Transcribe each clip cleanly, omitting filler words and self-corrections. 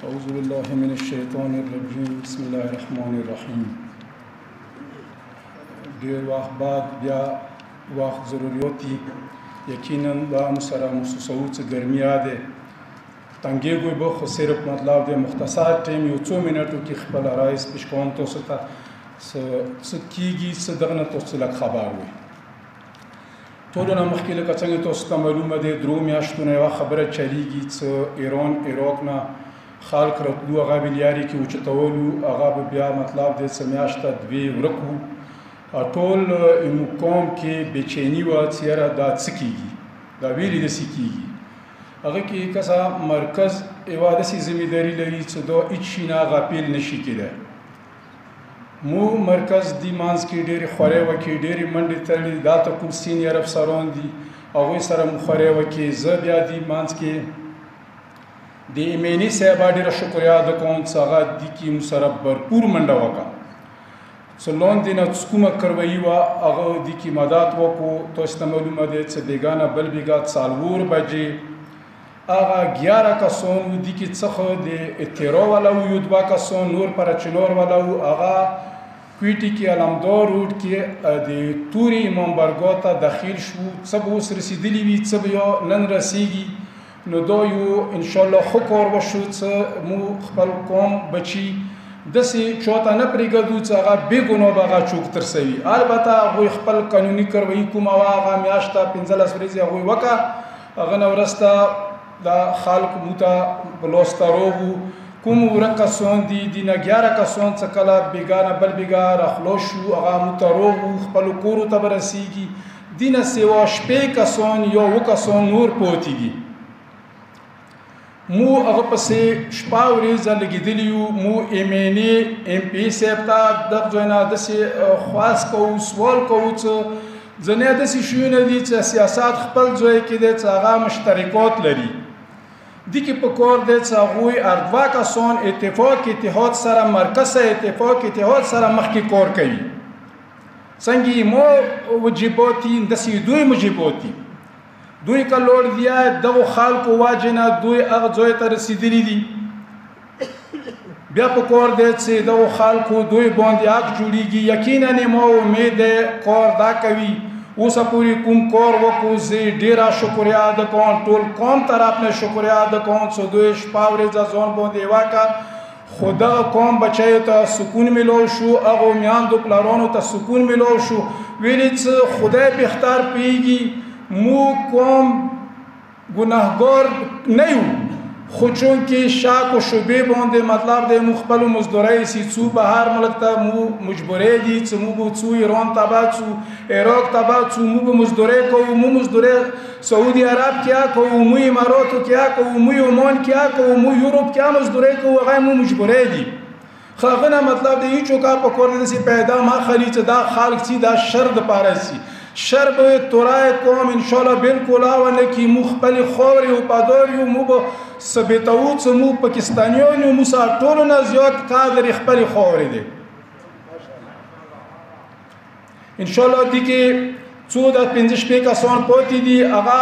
اعوذ بالله من الشیطان الرجیم بسم الله الرحمن الرحیم. ډیر وخت بعد بیا وخت ضروریاتی یقینا دا مسره محسوسو څه ګرمیا ده تنګېږي به خو صرف مطلب د مختصر ټیم یو څو منټو کې خپل رئیس پیش کوم تاسو ته څه کیږي څه دغه تاسو له خبر وي ټول نه مخکې لکه څنګه تاسو ته معلومه ده درو میاشتونه یو خبره چلیږي چې ایران عراق نه خلق راتلو هغه بلیاري کې اوچتولو هغه بیا مطلب د سمیاشته دوی ورکو ټول قوم کې بېچیني وه چې یاره دا څه کېږي دا ویلې داسې کېږي هغه کې کسه مرکز یوه داسې ذمهداري لري چې دا هېڅ شي نه غافل نشي کېدی مو مرکز دی منځ کې ډېرې خورې وکړي ډېرې منډې تړلې دلته کوم سینیر افسران دي هغوی سره مو خورې وکړي زه بیا دی منځ کې د ایمني صاحب ډېره شکریا ادا کوم چې هغه دي کې مو سره بھرپور منډه وکړه څه لاندې نه کومه کرویي وه هغه دي کې مدد وکړو تاسو ته معلومه دی چې بیګانه بل بیګا 4 بجې هغه 11 کسان و دي کې څخه د اترا والا و یو 2 کسان نور پر چنور والا و هغه کویټي کې علمدار روډ کې د توري امام بارګاه ته داخل شو څه به اوس رسېدلي وي څه به یا نن رسېږي نو دا یو انشاءالله ښه کار وشو چې مو خپل قوم بچي داسې چاته نه پرېږدو چې هغه بې ګناه به هغه څوک ترسوي البته هغوی خپل قانوني کرویي کومه وه هغه میاشته 15 ورځې هغوی وکړه هغه نه وروسته دا خلک مو ته په لاسته راغلو کوم ورک کسان دي دي نه 11 کسان چې کله بېګانه بل بېګا راخلاص شو هغه مو ته راغلو خپلو کورو ته به رسېږي دي نه سوا شپې کسان یا 7 کسان نور پاتې دي مو هغه پسې شپه ورځ لګېدلي یو مو ایمني ایم پی صاحب ته دغه ځای نه داسې خواست کوو سوال کوو چې ځینې داسې شیونه دي چې سیاست خپل ځای کې دی چې هغه مشترکات لري دي کې په کار دی چې هغوی هر 2 کسان اتفاق اتحاد سره مرکز اتفاق اتحاد سره مخکې کار کوي څنګه مو وجیباتي داسې دوی مجیباتي دوی که لوړ دیا دغو خلکو واجې نه دوی هغه ځای ته رسېدلي دي بیا په کار دی چې دغو خلکو دوی باندې حق جوړېږي یقینا ما امید دی کار دا کوي اوسه پورې کوم کار وکړو زه ډېره شکریا ادا کوم ټول قوم طرف نه شکریا ادا کوم چې دوی شپه ورځ ځان باندې وکړه خو دغه قوم بچیو ته سکون میلو شو هغو میاندو پلارانو ته سکون میلو شو ویلې چې خدای بهتر پوهېږي مو قوم گناهگار نیو خو چون که شک و شبه باندې مطلب دی مو خپلو مزدورۍ سي څو بهر ملک ته مو مجبورې دي چې مو به څو ایران ته به څو عراق ته به څو مو به مزدورۍ کوو مو مزدورۍ سعودي عرب کې کوو مو اماراتو کې کوو مو عمان کې کوو مو یوروپ کې مزدورۍ کوو هغه مو مجبورې دي خو هغه نه مطلب دی هیڅ کار په کور نه سي پیدا ما خلی چې دا خلک چې دا شر دپاره سي شر به تورای قوم انشاءالله بالکل آونه کی مو خپل خاورې او پادار یو مو به ثبتو چې مو پاکستانیان یو مو سره ټولو نه زیات قدر خپل خاورې دی انشاءالله دي کې څو د 15 کسان پاتې دي هغه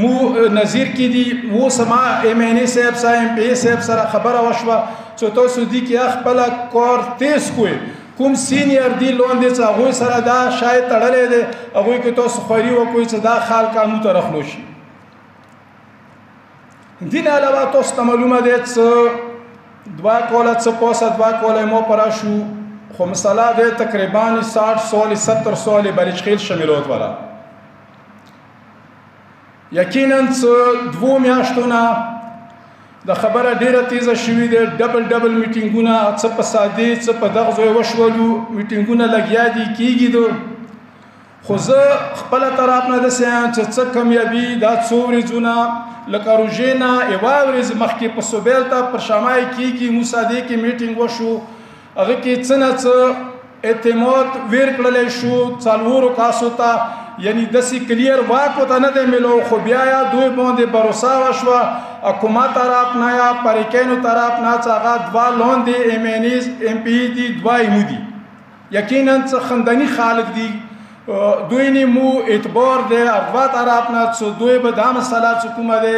مو نظیر کې دي مو سما ایمني صاحب سره ایم پی صاحب سره خبره وشوه چې تاسو دي کې خپل کار تیز کوئ کوم سینیر دی لاندې چې هغوی سره دا شاید تړلی دی هغوی کې تاسو خواري وکړئ چې دا خلک مو ته راخلو شي دې نه علاوه تاسو ته معلومه دی چې 2 کاله څه پاسه 2 کاله ما پره شو خو مسله دی تقریبا 60 سال 70 سال بلچخیل شمیلات والا یقینا چې 2 میاشتو نه د خبره ډیره تیزه شوې ده ډبل میټینګونه څه په سادې څه په دغه ځای وشولو میټینګونه لګیا دي کېږي دو خو زه خپله طرف نه داسې یم چې څه کامیابي دا څو ورځونه لکه روژې نه یوه ورځ مخکې په سوبیل ته پر شمای کېږي موسادې کې میټینګ وشو هغه کې څه نه څه اعتماد ویر کړلی شو 4 کاسو ته یعنی داسې کلیر واک ورته نه دی میلو خو بیا یا دوی باندې بروسه وشوه حکومت طرف نه یا پریکینو طرف نه چې هغه 2 لاندې ایمنیز ایم پی دي 2 ایمو دي یقینا څه خندني خلک دي دوی نه مو اعتبار دی هغه طرف نه چې دوی به دا مسله چې کومه دی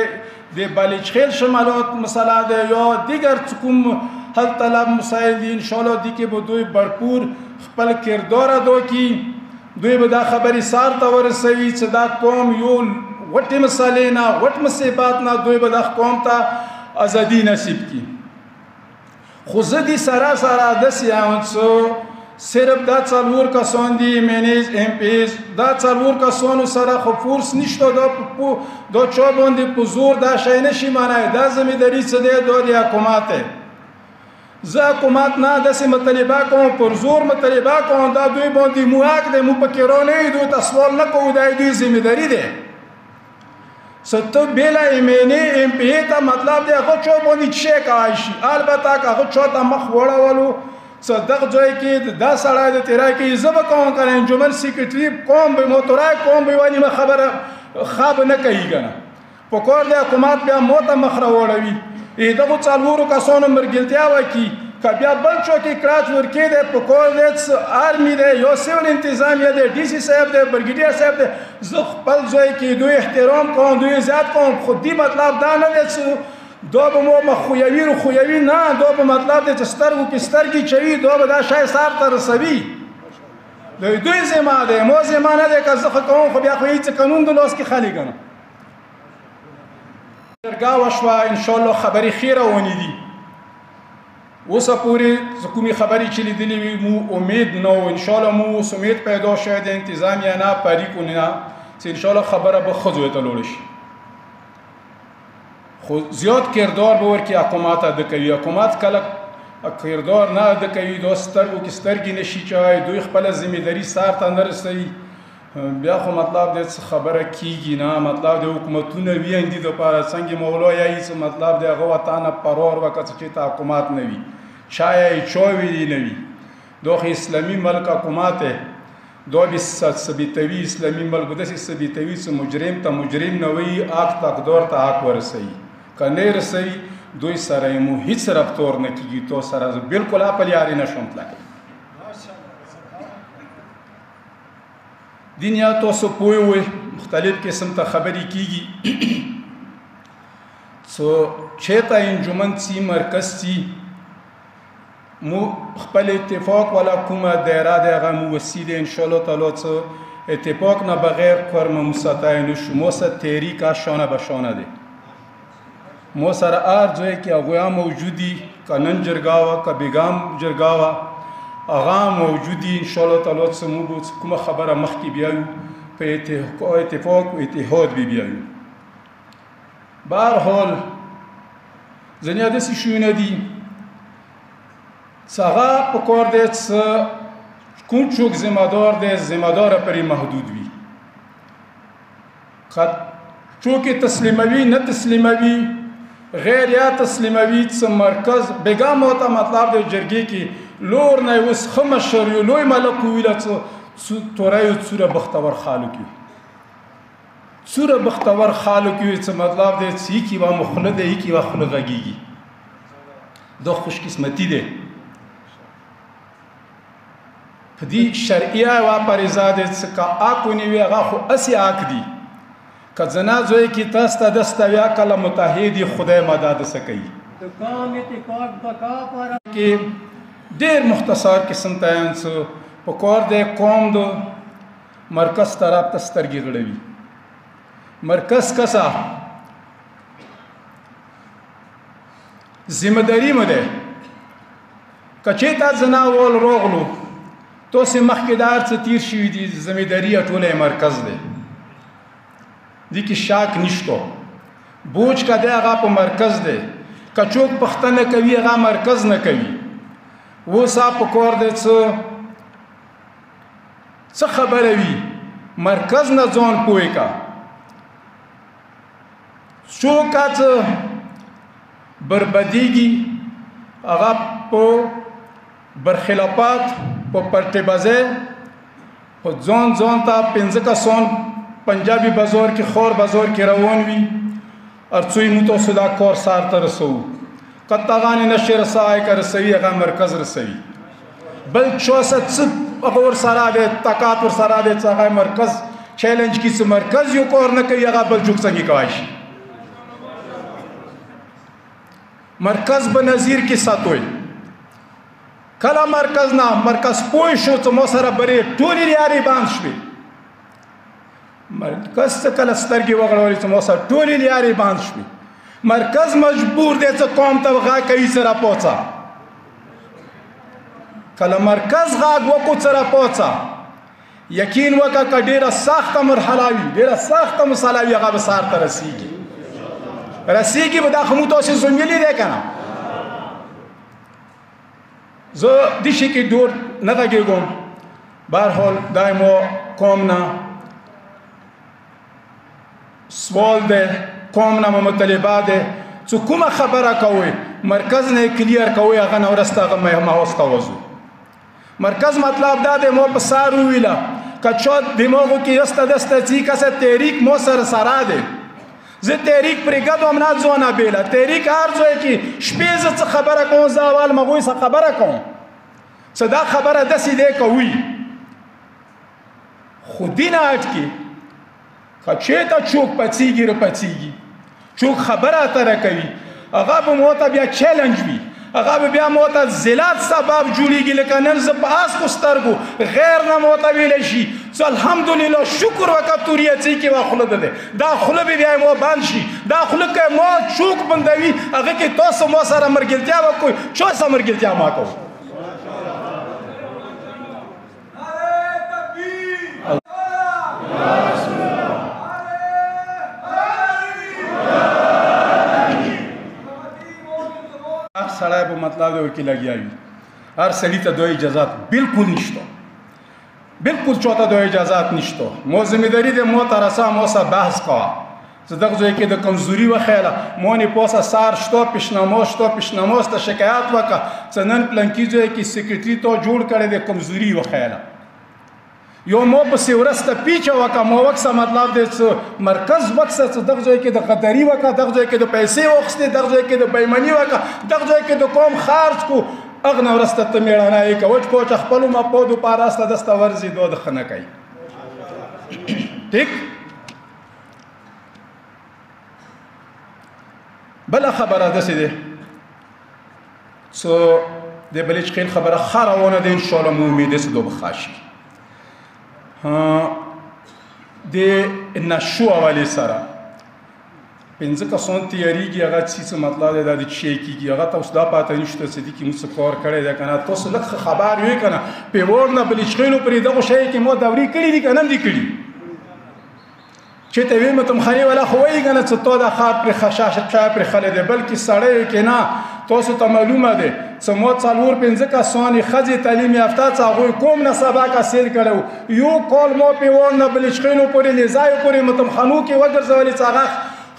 د بالچخیل شمالات مثلا ده یا دیگر کوم حل طلب مسائل دي ان شاء الله دي کې به دوی برپور خپل کردار ادا کی. دوی به دا خبرې سار ته ورسوي چې دا قوم یو غټې مسلې نه غټ مصیبات نه دوی به دا قوم ته ازادي نصیب کی. خو زه دې سره داسې یم چې صرف دا څلور کسان دي مینیز ایم پیز دا څلور کسانو سره خو فورس نشته دا چا باندې په زور دا شی نشي منای. دا ذمهداري څه دی دا د حکومت دی. زه حکومت نه داسې مطالبه کوم پر زور مطالبه کوم دا دوی باندې مو حق دی مو پکې رانه دوی ته سوال نه کوو دا دوی ذمهداري دی. ستو بیلا ایمینی ایم پی ته مطلب دی هغه چا باندې څه کوي شي البته که هغه چا ته مخ وړولو صدق ځای کې دا سړی د تیرای کې زه به کوم کنه انجمن سیکرټري کوم به موتورای کوم به وایي خبره خواب نه کوي کنه په کور د حکومت بیا موته مخ راوړوي دغه څلورو کسانو مرګلتیا وکړي که بیا بل چوکې کراچ ورکې دی په کور دی آرمي دی یا سیول انتظامیه دی ډي سي صاحب دی برګیډیر صاحب دی زه خپل ځای کې دوی احترام کوم دوی زیات کوم خو دې مطلب دا نه دی چې دا به مو مخویوي روخویوي نه دا به مطلب دی چې سترګو کې سترګې چوي دا به دا شی سار ته رسوي. دوی ذمه دی مو ذمه نه دی که زه ښه کوم خو بیا خو هېڅ قانون د لاس کې خالي کنه. جرګه وشوه انشاءالله خبرې ښې روانې دي. اوسه پورې زه کومې خبرې چې لیدلې وي مو امید نه و انشاءالله مو اوس امید پیدا شوی د انتظامیه نه پریکو نه چې انشاءالله خبره به ښه ځای ته لاړه شي. خو زیات کردار به ورکړي حکومت اده کوي. حکومت کله کردار نه اده کوي دا سترګو کې سترګې نشي چوی دوی خپله ذمهداري سر ته نه رسوي بیا خو مطلب دی څه خبره کیږي نه مطلب دی حکومتونه وي اندي دپاره څنګه مولا یایي څه مطلب دی هغه وطن پرور وکړه چې ته حکومت نه وي چا یې چا ویلي نه وي دا خو اسلامي ملک حکومت دی دا به ثبتوي اسلامي ملک به داسې ثبتوي چې مجرم ته مجرم نه وایي حق ته حقدار ته حق ورسوي که نه رسوي دوی سره یې مو هېڅ رفتار نه کېږي تو سره زه بلکل اپل یاري نه شم تللی. دنیا تاسو پوه وئ مختلف قسم ته خبرې کېږي څو چېرته انجمن څي مرکز څي مو خپل اتفاق والا کومه دایره دی هغه مو وسي دی انشاءالله تعالی څه اتفاق نه بغیر کار مو مساطع نشو مو سره تحریک شانه به شانه دی مو سره هر ځای کې هغوی هم موجود دي که نن جرګه وه که بېګام جرګه وه هغه موجود دي انشاءالله تعالی څه موږ به کومه خبره مخکې بیایو په اتفاق و اتحاد به بیایو. بهرحال ځینې داسې شیونه دي چې هغه پکار دی چې کوم څوک ذمهدار دی ذمهداره پرې محدود وي که څوک یې تسلیموي نه تسلیموي غیر یا تسلیموي څه مرکز بېګام ته مطلب دی جرګې کې لور نه اوس ښه مشر یو لوی ملک وویله څه توری یو څوره بختور خالق یو څوره بختور خالق یو څه مطلب دی چې یکې وه مو خوله دی یکې وه خوله غږېږي دا خوش قسمتي دی په دې شرعیه یوه پریزه دی چې که حق ونیوي هغه خو هسې حق دي که زنا زوی کې تاسو ته دسته بیا کله متحد خدای مدد څه کوي کې ډېر مختصر قسم ته یم چې په کار دی قوم د مرکز طرف ته سترګې غړوي مرکز کسه ذمهداري مو دی که چېرته زناوال راغلو تاسې مخکې دا هر څه تیر شوي دي ذمهداري ټوله مرکز دی دې کې شک نشته بوج که دی هغه په مرکز دی که څوک پوښتنه کوي هغه مرکز نه کوي اوس په کار دی څه خبره وي مرکز نه ځان پوه که څوک څه بربدیږي هغه په برخلافات په پرتبازۍ په ځان ته پنځه کسان پنجابي بازار کې خور بازار کې روان وي ارڅوی مو تاسو دا کار سر ته رسوو که تاغانې نشي رسوی که رسوي هغه مرکز رسوي بل چا څه هغه ورسره دی طاقت ورسره دی چې هغه مرکز چیلنج کړي چې مرکز یو کار نه کوي هغه بل څوک څنګه کولی شي مرکز به نظیر کې ساتوي. کله مرکز نه مرکز پوه شو چې مو سره برې ټولې لیارې بند شوې. مرکز څه کله سترګې وغړولې چې مو سره ټولې لیارې بند شوې. مرکز مجبور دی چې قوم ته غږ کوي چې راپوڅه. کله مرکز غږ وکړو چې راپوڅه، یقین وکړه که ډېره سخته مرحله وي، ډېره سخته مسله وي، هغه به سهار ته رسېږي. رسېږي به. دا خو موږ تاسې زمویلي دی که نه؟ زه دې شي کې ډور نه غږېږم. بهرحال دا مو قوم نه سوال دی، قوم نه مطالبه دی چې کومه خبره کوئ مرکز نه کلیر کوئ، هغه نه وروسته هغه محاوس ته وځو. مرکز مطلب دا دی مو په سار وویله که چا دماغو کې دسته دسته ځي کسه تحریک مو سره سره دی. زه تحریک پرېږدم نه ځونه بیله. تحریک هر ځای کې شپې زه څه خبره کوم، زه اول مغوی څه خبره کوم څه دا خبره داسې دی کوي. خو دې نه اټکي که چېرته څوک پڅېږي راپڅېږي، څوک خبره اتره کوي، هغه به مو ته بیا چیلنج وي، هغه به بیا مو ته ذلت سبب جوړېږي. لکه نن زه په اسکو سترګو غیر نه مو ته ویلی شي چې الحمدلله شکر وکړه تورې اڅې کې وا خوله ده دا خوله به بیا مو بند شي. دا خوله که مو څوک بندوي هغه کې تاسو مو سره ملګرتیا وکړئ، چا سره ملګرتیا مه کوئ. هر سړی په مطلب دی کې لګیا وي، هر سړي ته دوی اجازات بالکل نشته، بالکل چاته دوی اجازات نشته. مو ذمہداري دی مو ته رسه مو سره بحث کوه چې دغه ځای کې د کمزوري وښیله، مو نه پوسه سار شته پیشنامو شته پیشناموس ته شکایت وکړه چې نن پلنکي ځای کې سیکرټري تو جوړ کړی دی کمزوري وښیله. یو مو پسې ورسته پیچه وکړه مو وکسه مطلب دی چې مرکز وکسه چې دغه ځای کې د غداري وکړه، دغه ځای کې د پیسې واخیستې، دغه ځای کې د بېایماني وکړه، دغه ځای کې د قوم خرج کو، هغه نه ورسته ته مېړانه یې کوه چې پوه چې خپلو مفادو په راسته دسته ورځي دو د ښه نه کوي. ټیک. بله خبره داسې دی چې د بلچخیل خبره ښه روانه ده، انشاءالله مو امید دی چې دا به ښه شي. د نشو حوالې سره 5 کسان تیاریږي، هغه څه مطلب دی دا د چی کېږي، هغه تاسو دا پاته نشته چې دې کې موږ څه کار کړی دی که نه. تاسو لږ خبر یوئ که نه پیوړ نه بلچخیلو پرې دغو شی کې مو دورې کړي دي که نه هم دي کړي. چې ته ویې متمخاني والا خو وایي که نه چې تا دا ښار پرې شای پرې خلی دی، بلکې سړی کې نه تاسو ته معلومه دی چې مو 4-5 کسان ښځې تعلیم یافته چې هغوی کوم نه سبق حاصل کړی و، یو کال مو پیوړ نه بلچخیلو پورې لیزایو پورې متمخانو کې وګرځولې چې هغه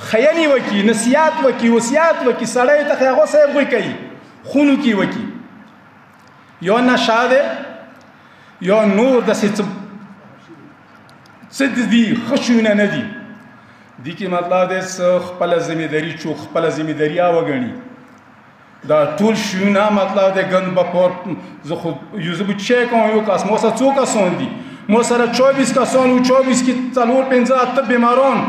خیاني وکړي، نصیحت وکړي، وصیت وکړي، سړی ته هغه صاحب غوی کوي خونو کې وکړي. یا نشه دی یا نور داسې څه دي ښه شیونه نه دي. دې کې مطلب دی چې خپله ذمېداري څوک خپله ذمېداري وګڼي. دا ټول شیونه مطلب دی ګند به پور زه خو زه به چی کوم یو کس مو سره 2 کسان دي، مو سره 24 کسان و 24 کې 4-5 بیماران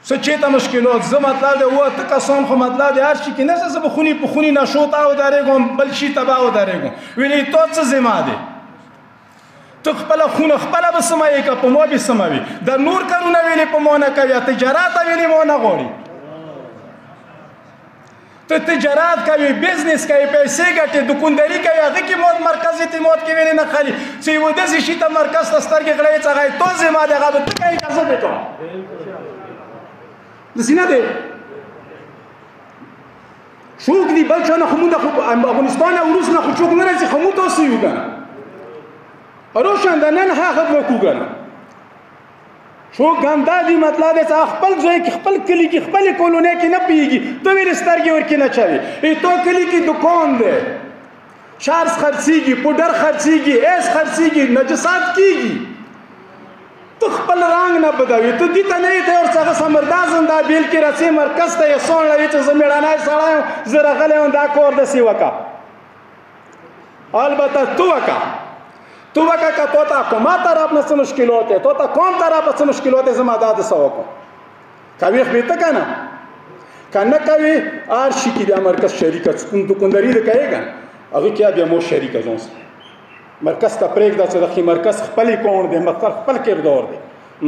څه چېته مشکلات. زه مطلب دی 8 کسان خو مطلب دی هر شي کې نه زه به خونې په خونې نشو ته ودرېږم بل شي ته به ودرېږم. ویلې تا څه ذمه دی؟ ته خپله خونه خپله به سموې که په ما به سموي. د نور کارونه ویلې په ما نه کوي، تجارت ویلې ما نه غواړي. ته تجارت کوي، بزنس کوي، پیسې ګټې، دکانداري کوي، هغه کې مو مرکز اعتماد کې ویلې نه خالي چې یو داسې شي ته مرکز ته سترګې غړوي چې هغه یې تو ذمه دی، هغه به ته کوې که زه به کوم. داسې نه دی. څوک دي بل چا نه خو موږ افغانستان او روس نه خو څوک نه راځي، خو موږ تاسو یو که نه روشن ده نن هغه وکړو که نه. څوک هم دا دي مطلب دی چې خپل ځای کې خپل کلي کې خپلې کولونۍ کې نه پوهېږي، ته ویلې سترګې ورکې نه چوي. تو کلي کې دکان دی، چارج خرڅېږي، پوډر خرڅېږي، ایس خرڅېږي، نجسات کېږي، ته خپل رنګ نه بدوي. ته دې ته نه یې ته ورڅخه سمردازم دا بیل کې رسې مرکز ته یې سوڼ لوي چې زه مېړنی سړی یم، زه راغلی یم دا کار داسې وکړه. البته تو وکړه تو وکړه که تو ته حکومت طرف نه څه مشکلات دی، تو ته قوم طرف نه څه مشکلات دی، زه ما دا داسې وکړم که ویښ وې ته که نه که نه کوي هر شي کې بیا مرکز شریکه دوکانداري د کوي که نه هغه کې بیا مو شریکه ځان سره مرکز ته پرېږده چې دغې مرکز خپل اکاونټ دی مرکز خپل کردار دی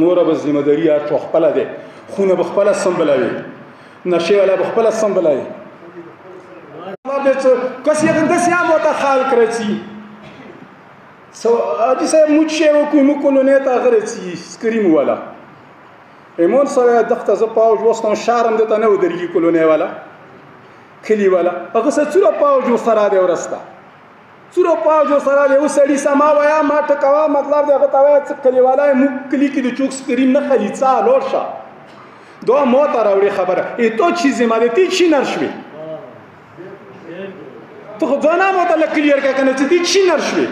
نوره به ذمهداري هر چا خپله دی خونه به خپله سنبلوي نشې والا به خپله سنبلوي کسی داسې هم ورته خلق رسي حاجي صاحب موږ شی وکړو موږ کلونۍ ته هغه رسي سکریم والا ایمان سره دغته زه پاوج وستم شهر هم دته نه ودرېږي کلونۍ والا کلي والا هغه سره څومره پاوج ورسره دی ورسته څومره پاوج ورسره دی اوس سړي سما وایه ما ټکوه مطلب دی هغه ته وایه څه کلیوالا یې موږ کلي کې د چوک سکریم نه خلي څه لوړ شه دا ما ته راوړې خبره تو چی ذمه دی تی چی نر شوې تو خو ځان هم ورته لږ کلیر کړه که نه چې تی چی نر شوې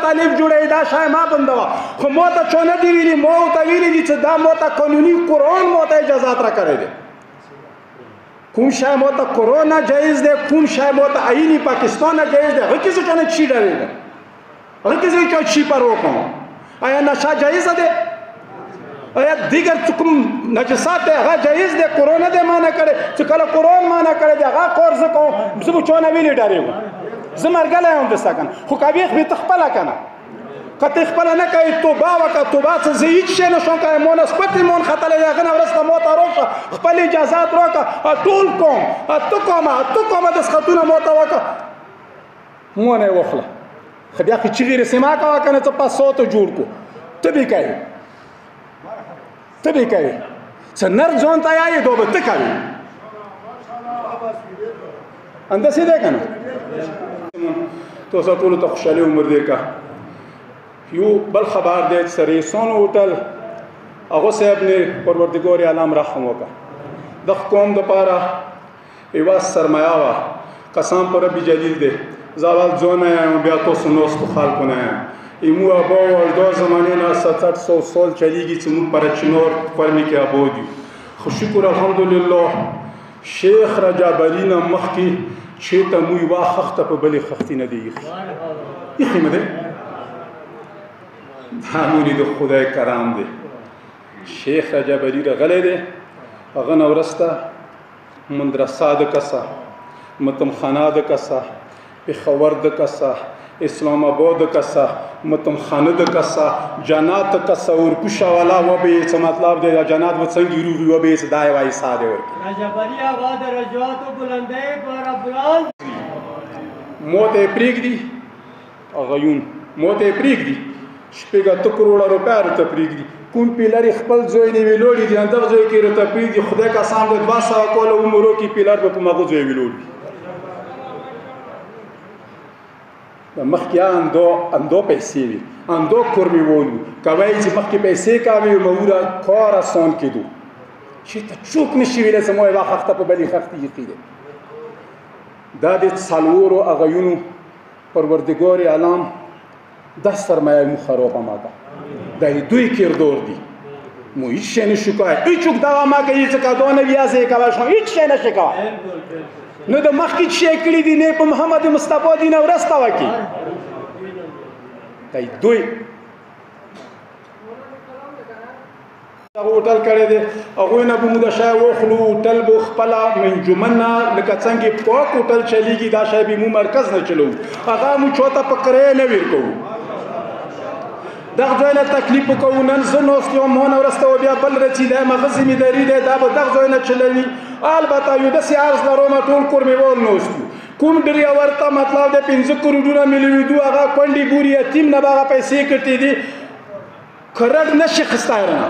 طالب جوړوي دا شی ما بندوه خو ما ته چا نه دي ویلي ما ورته ویلي دي چې دا ما ته قانوني قرآن ما ته اجازات را کړی دی کوم شی ما ته قرآن نه جایز دی کوم شی ما ته آیین پاکستان نه جایز دی هغه کې زه چا نه چی ډارېږم هغه کې زه چا چی پروا کوم آیا نشه جایزه دی آیا دیگر کوم نجسات دی هغه جایز دی قرآن نه دی مانع کړی چې کله قرآن مانع کړی دی هغه کار زه کوم زه به چا نه ویلي ډارېږم زه مرګلی یم درسته که نه خو قبیح به ته خپله که نه که ته خپله نه کوې توبه وکړه توبه څه زه هېڅ شی نه شم کوی ما نسبت یې مون ختلی دی هغه نه وروسته ما ته راشه خپل اجازات راکړه ټول کوم ته کومه دستخطونه ما ته وکړه ما نه یې وخله خو بیا خو چغې رسې ما کوه که نه څه پساته جوړ کړو ته به یې کوې څه نر ځان ته یایې دا به ته کوې همداسې دی که نه تاسو ټولو ته خوشحالي عمر دې کا یو بل خبر دی چې رئیسان هوټل هغه صاحب نه پروردګار عالم رحم وکړه د قوم دپاره یوه سرمایه وه قسم په رب جلیل دی زه اول ځان نه یم بیا تاسو ناستو خلکو نه یم ایمو ابا و دا زمانې نه 700 سال چلیږي چې موږ پر چنار فرمې کې آباد یو خو شکر الحمدلله شیخ رجب علي نه مخکې چېرته مو یوه خښته په بلې خښتې نه دی ایښي ایښي مه دی دا مونې د خدای کرام دی شیخ رجب علي راغلی دی هغه نه وروسته مدرسه د کسه متمخانه د کسه پېښور د کسه اسلام آباد د کسه متمخانه د کسه جنات کسه ورکوشه والا و به یې څه مطلب دی جنات به څنګه روغي و به یې څه دا یوه حصه دی ورکړي رجب علي آغا د رجواتو بلندۍ په ربران مو ته یې پرېږدي غیون مو ته یې پرېږدي شپږ اته کروړه روپۍ راته پرېږدي کوم پیلر یې خپل ځای نه ویلوړي دي همدغه ځای کې راته پرېږدي خدای قسم دی 200 کاله عمرو کې پیلر به په مغه ځای ویلوړي مخکې اندو پیسې وي اندو کورمیوال وي کوی چې مخکې پیسې کوي موره کار آسان کېدو چې ته څوک نشي ویلی زما یوه خښته په بلې خښتې ایښې دی دا د څلورو هغیونو پروردګار عالم دا سرمایه مو خرابه ما ده دا دوی کردار دي مو هیچ شی نشو کوی هیڅوک دغه ما کوي چې که دا نه وي هسې یې کوی شم هیڅ شی نشي کوی نو د مخکې چې یې کړي دي نه په محمد مصطفی دي نه ورسته وکړي دا دوی هغه هوټل کړی دی هغوی نه به مو د شی واخلو هوټل به خپله منجمن نه لکه څنګه پاک هوټل چلیږي دا شی به مو مرکز نه چلوو هغه مو چاته په کرایه نه ورکوو دغه ځای نه تکلیف وکوو نن زه ناست یم ما نه ورسته و بیا بل رسي دی هغه ذمهداري دی دا به دغه ځای نه چلوي البته یو داسې عرض لرو ټول کورمیوال ناست وو کوم ډریور ته مطلب دی 15 کروڑونه میلیدو هغه کونډې بوري یتیم نه به هغه پیسې کټې دي کرډ نشي خستی رانه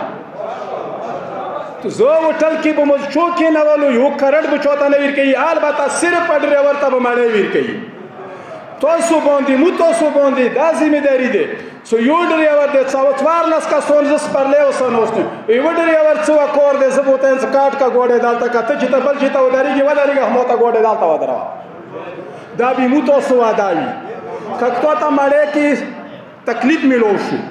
زه هوټل کې به مزچو کېنولو یو کرډ به چاته نه ورکوي البته صرف ډریور ته به مړی ورکوي تاسو باندې مو تاسو باندې دا ذمهداري دی څو یو ډریور دی 14 کسان زه سپرلی اوسه ناست یم یوه ډریور څه کار دی زه به ورته یم څه کاټ کا ګوډی دلته که ته چې ته بل چې ته ودرېږي ودرېږه ما ته ګوډی دلته ودروه دا به مو تاسو وعده وي که تا ته مړی کې تکلیف میلو شو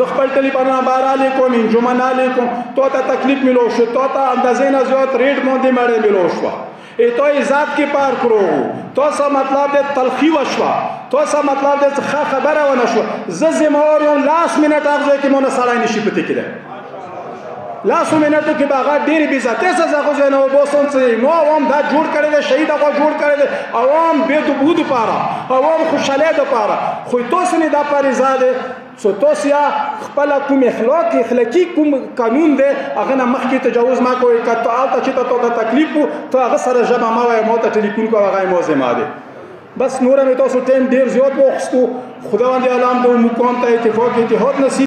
زه خپل ټلیفون بهرالی کوم انجمنالی کوم تا ته تکلیف میلو شو تا ته اندازې نه زیات ریټ باندې مړی میلو شوه تو عزت کې پار کړو تو څه مطلب د تلخی وشوه تو څه مطلب د ښه خبره ونه شوه زه ذمہوار یم لاس منټ هغه ځای کې مونه سړی نشي پته کېدی لاسو منټو کې به هغه ډېرې بې عزتۍ څه خو ځای نه وباسم څه نو عوام دا جوړ کړی دی شهید هغه جوړ کړی دی عوام بېدبو دپاره عوام خوشحالۍ دپاره خو تاسو نه دا پریزه دی سو تاسو یا خپل کوم اخلاقي کوم قانون دی هغه نه مخکې تجاوز ما کوئ که ته هلته چې ته ته تکلیف و ته هغه سره ژبه مه وایه ما ته ټلیفون کوه هغه یې ما ذمه دی بس نوره مې تاسو ټایم ډېر زیات واخیستو خداوند عالم د مقام ته اتفاق اتحاد نصیب